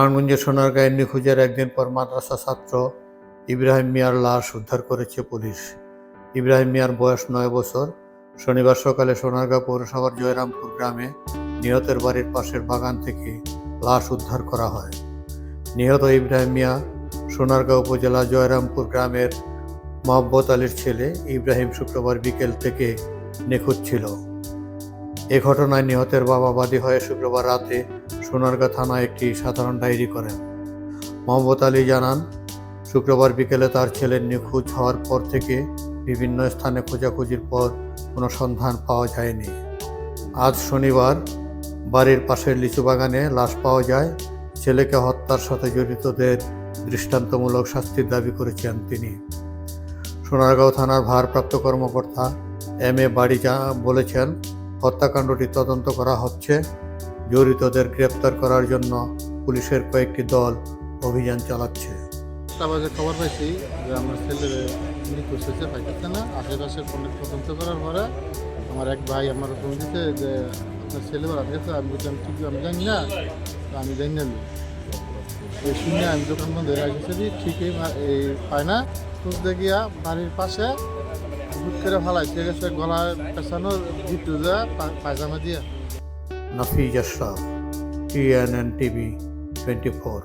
নারায়ণগঞ্জের সোনারগাঁয়ের নিখোঁজের একদিন পর মাদ্রাসা ছাত্র ইব্রাহিম মিয়ার লাশ উদ্ধার করেছে পুলিশ। ইব্রাহিম মিয়ার বয়স 9 বছর। শনিবার সকালে সোনারগাঁ পৌরসভার জয়রামপুর গ্রামে নিহতের বাড়ির পাশের বাগান থেকে লাশ উদ্ধার করা হয়। নিহত ইব্রাহিম মিয়া সোনারগাঁ উপজেলা জয়রামপুর গ্রামের মোহাম্মদ আলীর ছেলে। ইব্রাহিম শুক্রবার বিকেল থেকে নিখোঁজ ছিল। এ ঘটনায় নিহতের বাবা বাদী হয়ে শুক্রবার রাতে সোনারগাঁ থানায় একটি সাধারণ ডায়েরি করেন। মোহাম্মদ আলী জানান, শুক্রবার বিকেলে তার ছেলের নিখোঁজ হওয়ার পর থেকে বিভিন্ন স্থানে খোঁজাখুঁজির পর কোনো সন্ধান পাওয়া যায়নি। আজ শনিবার বাড়ির পাশের লিচু বাগানে লাশ পাওয়া যায়। ছেলেকে হত্যার সাথে জড়িতদের দৃষ্টান্তমূলক শাস্তির দাবি করেছেন তিনি। সোনারগাঁও থানার ভারপ্রাপ্ত কর্মকর্তা এম.এ. বাড়ি বলেছেন, হত্যাকাণ্ডটি তদন্ত করা হচ্ছে। জড়িতদের গ্রেপ্তার করার জন্য পুলিশের কয়েকটি দল অভিযান চালাচ্ছে। খবর পাইছি যে আমার ছেলের নিখোঁজ হয়েছে, পাইতেছে না। আশেপাশে অনেক তদন্ত করার পরে আমার এক ভাই আমার ফোন দিতে যে আপনার ছেলে মারা গেছে। আমি বললাম ঠিক, আমি জানি না, আমি জানি না। ওই শুনে আমি দোকান বন্ধ হয়ে গেছি, ঠিকই পায় না। খুঁজতে গিয়া বাড়ির পাশে হুট করে ফালাই ঠিক আছে, গলায় পেছানো জিটু যা পায়জামা দিয়া। Nafiz Ashraf, TNN TV 24।